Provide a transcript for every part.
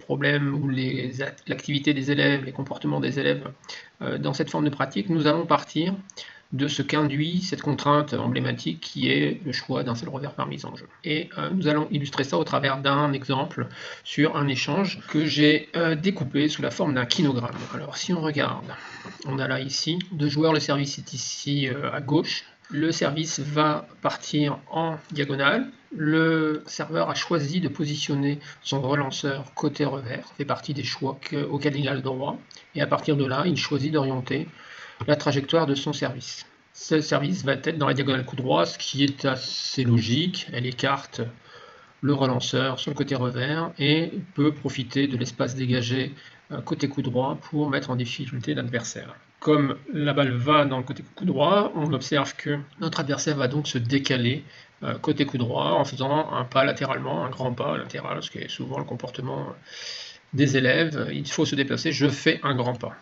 problèmes ou l'activité des élèves, les comportements des élèves dans cette forme de pratique, nous allons partir de ce qu'induit cette contrainte emblématique qui est le choix d'un seul revers par mise en jeu. Et nous allons illustrer ça au travers d'un exemple sur un échange que j'ai découpé sous la forme d'un kinogramme. Alors si on regarde, on a là ici deux joueurs, le service est ici à gauche. Le service va partir en diagonale. Le serveur a choisi de positionner son relanceur côté revers. Ça fait partie des choix auxquels il a le droit. Et à partir de là, il choisit d'orienter la trajectoire de son service. Ce service va être dans la diagonale coup droit, ce qui est assez logique. Elle écarte le relanceur sur le côté revers et peut profiter de l'espace dégagé côté coup droit pour mettre en difficulté l'adversaire. Comme la balle va dans le côté coup droit, on observe que notre adversaire va donc se décaler côté coup droit en faisant un pas latéralement, un grand pas latéral, ce qui est souvent le comportement des élèves. Il faut se déplacer, je fais un grand pas.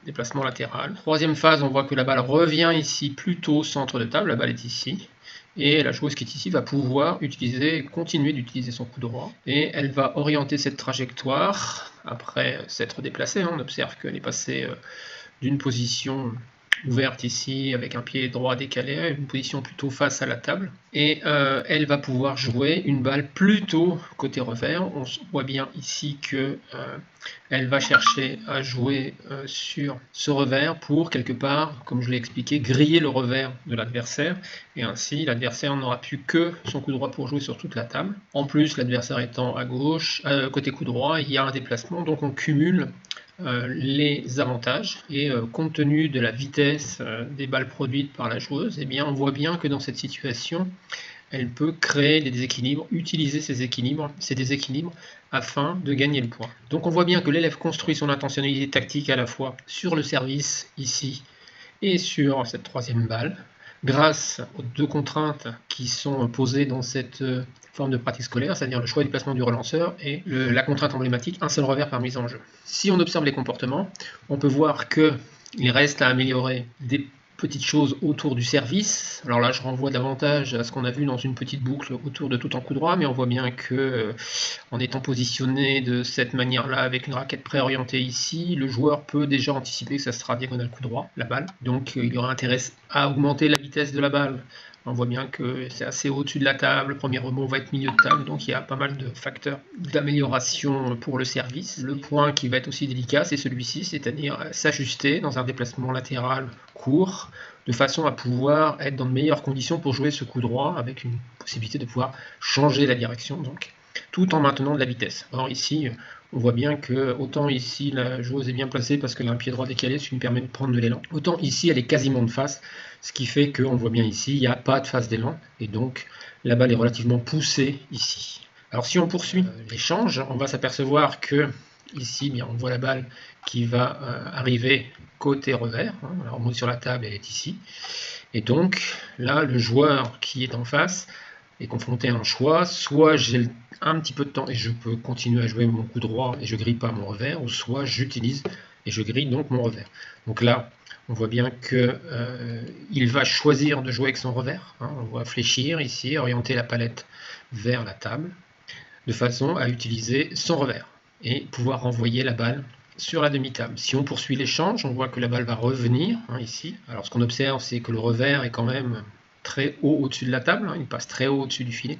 Déplacement latéral. Troisième phase, on voit que la balle revient ici plutôt au centre de table, la balle est ici. Et la joueuse qui est ici va pouvoir continuer d'utiliser son coup droit. Et elle va orienter cette trajectoire après s'être déplacée. On observe qu'elle est passée d'une position ouverte ici avec un pied droit décalé à une position plutôt face à la table. Et elle va pouvoir jouer une balle plutôt côté revers. On voit bien ici que elle va chercher à jouer sur ce revers pour quelque part, comme je l'ai expliqué, griller le revers de l'adversaire. Et ainsi, l'adversaire n'aura plus que son coup droit pour jouer sur toute la table. En plus, l'adversaire étant à gauche, côté coup droit, il y a un déplacement, donc on cumule les avantages et compte tenu de la vitesse des balles produites par la joueuse, eh bien, on voit bien que dans cette situation, elle peut créer des déséquilibres, utiliser ces déséquilibres afin de gagner le point. Donc on voit bien que l'élève construit son intentionnalité tactique à la fois sur le service ici et sur cette troisième balle, grâce aux deux contraintes qui sont posées dans cette forme de pratique scolaire, c'est-à-dire le choix du placement du relanceur et la contrainte emblématique, un seul revers par mise en jeu. Si on observe les comportements, on peut voir qu'il reste à améliorer des petites choses autour du service. Alors là, je renvoie davantage à ce qu'on a vu dans une petite boucle autour de tout en coup droit, mais on voit bien que en étant positionné de cette manière-là, avec une raquette préorientée ici, le joueur peut déjà anticiper que ça sera diagonale coup droit, la balle. Donc il y aura intérêt à augmenter la vitesse de la balle. On voit bien que c'est assez au-dessus de la table, le premier rebond va être milieu de table, donc il y a pas mal de facteurs d'amélioration pour le service. Le point qui va être aussi délicat, c'est celui-ci, c'est-à-dire s'ajuster dans un déplacement latéral court, de façon à pouvoir être dans de meilleures conditions pour jouer ce coup droit, avec une possibilité de pouvoir changer la direction, donc, tout en maintenant de la vitesse. Alors ici, on voit bien que autant ici la joueuse est bien placée parce qu'elle a un pied droit décalé, ce qui lui permet de prendre de l'élan, autant ici elle est quasiment de face, ce qui fait qu'on voit bien ici, il n'y a pas de phase d'élan, et donc la balle est relativement poussée ici. Alors si on poursuit l'échange, on va s'apercevoir que ici, bien, on voit la balle qui va arriver côté revers, hein, alors on monte sur la table, elle est ici, et donc là le joueur qui est en face est confronté à un choix, soit j'ai un petit peu de temps et je peux continuer à jouer mon coup droit et je grille pas mon revers, ou soit j'utilise et je grille donc mon revers. Donc là, on voit bien que il va choisir de jouer avec son revers, hein, on voit fléchir ici, orienter la palette vers la table, de façon à utiliser son revers et pouvoir renvoyer la balle sur la demi-table. Si on poursuit l'échange, on voit que la balle va revenir hein, ici. Alors ce qu'on observe, c'est que le revers est quand même très haut au-dessus de la table, hein, il passe très haut au-dessus du filet,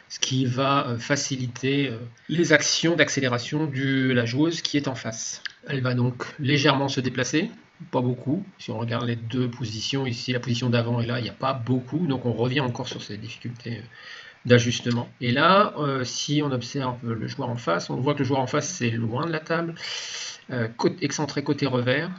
ce qui va faciliter les actions d'accélération de la joueuse qui est en face. Elle va donc légèrement se déplacer, pas beaucoup. Si on regarde les deux positions, ici la position d'avant et là, il n'y a pas beaucoup, donc on revient encore sur ces difficultés d'ajustement. Et là, si on observe le joueur en face, on voit que le joueur en face c'est loin de la table, excentré côté revers.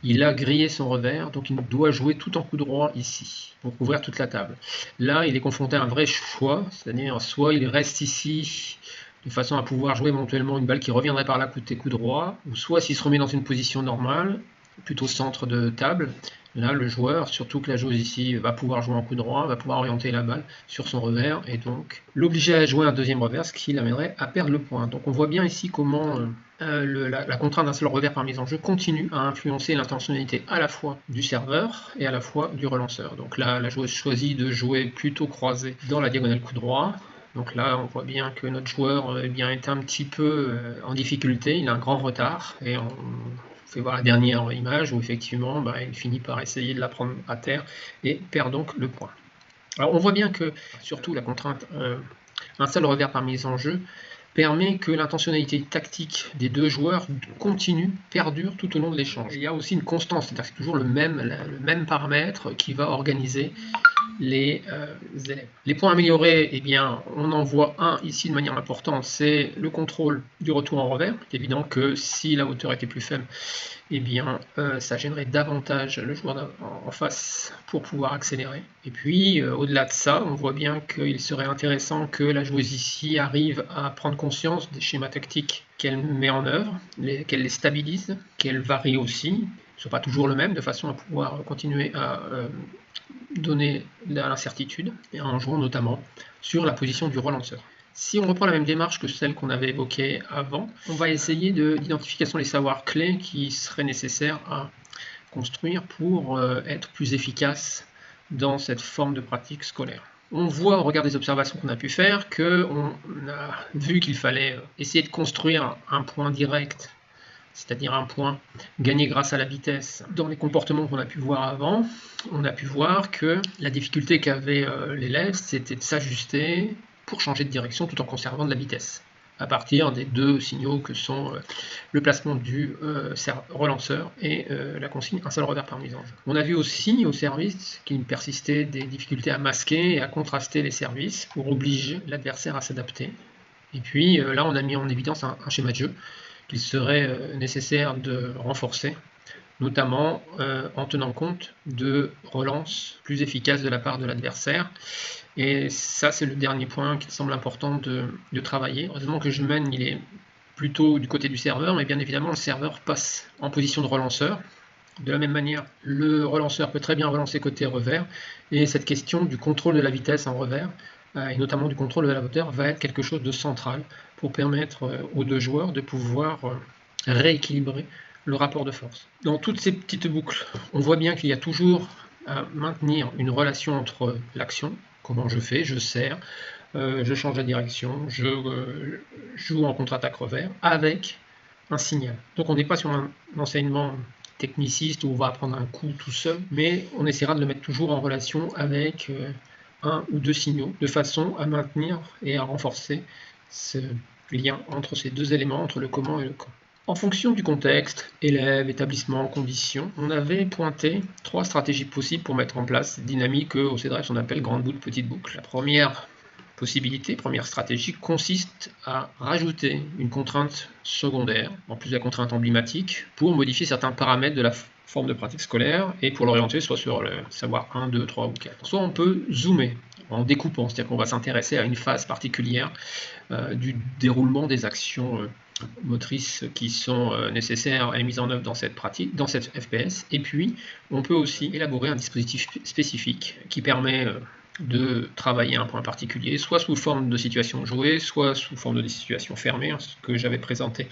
Il a grillé son revers, donc il doit jouer tout en coup droit ici, pour couvrir toute la table. Là, il est confronté à un vrai choix, c'est-à-dire soit il reste ici, de façon à pouvoir jouer éventuellement une balle qui reviendrait par là côté coup droit, ou soit s'il se remet dans une position normale, plutôt centre de table, là le joueur, surtout que la joueuse ici va pouvoir jouer en coup droit, va pouvoir orienter la balle sur son revers, et donc l'obliger à jouer un deuxième revers, ce qui l'amènerait à perdre le point. Donc on voit bien ici comment la contrainte d'un seul revers par mise en jeu continue à influencer l'intentionnalité à la fois du serveur et à la fois du relanceur. Donc là, la joueuse choisit de jouer plutôt croisé dans la diagonale coup droit. Donc là, on voit bien que notre joueur est un petit peu en difficulté, il a un grand retard, et on fait voir la dernière image où effectivement il finit par essayer de la prendre à terre et perd donc le point. Alors on voit bien que, surtout la contrainte un seul revers par mise en jeu, permet que l'intentionnalité tactique des deux joueurs continue, perdure tout au long de l'échange. Il y a aussi une constance, c'est-à-dire que c'est toujours le même paramètre qui va organiser les élèves. Les points améliorés, eh bien, on en voit un ici de manière importante, c'est le contrôle du retour en revers. C'est évident que si la hauteur était plus faible, eh bien, ça gênerait davantage le joueur en face pour pouvoir accélérer. Et puis, au-delà de ça, on voit bien qu'il serait intéressant que la joueuse ici arrive à prendre conscience des schémas tactiques qu'elle met en œuvre, qu'elle les stabilise, qu'elle varie aussi, ne sont pas toujours le même, de façon à pouvoir continuer à donner de l'incertitude, et en jouant notamment sur la position du relanceur. Si on reprend la même démarche que celle qu'on avait évoquée avant, on va essayer d'identification des savoirs clés qui seraient nécessaires à construire pour être plus efficace dans cette forme de pratique scolaire. On voit au regard des observations qu'on a pu faire qu'on a vu qu'il fallait essayer de construire un point direct, c'est-à-dire un point gagné grâce à la vitesse. Dans les comportements qu'on a pu voir avant, on a pu voir que la difficulté qu'avait l'élève, c'était de s'ajuster pour changer de direction tout en conservant de la vitesse, à partir des deux signaux que sont le placement du relanceur et la consigne un seul revers par mise en jeu. On a vu aussi au service qu'il persistait des difficultés à masquer et à contraster les services pour obliger l'adversaire à s'adapter. Et puis là, on a mis en évidence un schéma de jeu qu'il serait nécessaire de renforcer, notamment en tenant compte de relances plus efficaces de la part de l'adversaire. Et ça, c'est le dernier point qui semble important de travailler. Heureusement que je mène, il est plutôt du côté du serveur, mais bien évidemment, le serveur passe en position de relanceur. De la même manière, le relanceur peut très bien relancer côté revers, et cette question du contrôle de la vitesse en revers, et notamment du contrôle de la hauteur, va être quelque chose de central pour permettre aux deux joueurs de pouvoir rééquilibrer le rapport de force. Dans toutes ces petites boucles, on voit bien qu'il y a toujours à maintenir une relation entre l'action, comment je fais, je serre, je change la direction, je joue en contre-attaque revers, avec un signal. Donc on n'est pas sur un enseignement techniciste où on va apprendre un coup tout seul, mais on essaiera de le mettre toujours en relation avec un ou deux signaux, de façon à maintenir et à renforcer ce lien entre ces deux éléments, entre le comment et le quand. En fonction du contexte, élève, établissement, conditions, on avait pointé 3 stratégies possibles pour mettre en place cette dynamique qu'au CEDREPS on appelle grande boucle, petite boucle. La première possibilité, première stratégie, consiste à rajouter une contrainte secondaire, en plus de la contrainte emblématique, pour modifier certains paramètres de la forme de pratique scolaire et pour l'orienter soit sur le savoir 1, 2, 3 ou 4. Soit on peut zoomer en découpant, c'est-à-dire qu'on va s'intéresser à une phase particulière du déroulement des actions motrices qui sont nécessaires et mises en œuvre dans cette pratique, dans cette FPS. Et puis, on peut aussi élaborer un dispositif spécifique qui permet de travailler un point particulier, soit sous forme de situation jouée, soit sous forme de situation fermée, ce que j'avais présenté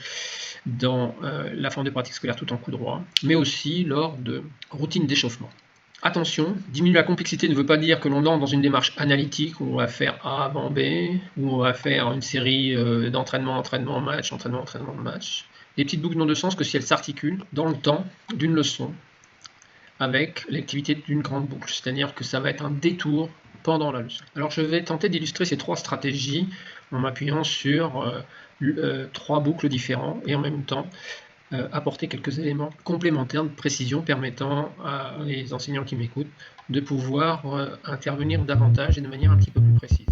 dans la forme de pratique scolaire tout en coup droit, mais aussi lors de routines d'échauffement. Attention, diminuer la complexité ne veut pas dire que l'on entre dans une démarche analytique où on va faire A avant B, où on va faire une série d'entraînement, entraînement, match, entraînement, entraînement, match. Les petites boucles n'ont de sens que si elles s'articulent dans le temps d'une leçon avec l'activité d'une grande boucle, c'est-à-dire que ça va être un détour pendant la leçon. Alors je vais tenter d'illustrer ces 3 stratégies en m'appuyant sur 3 boucles différents et en même temps apporter quelques éléments complémentaires de précision permettant à les enseignants qui m'écoutent de pouvoir intervenir davantage et de manière un petit peu plus précise.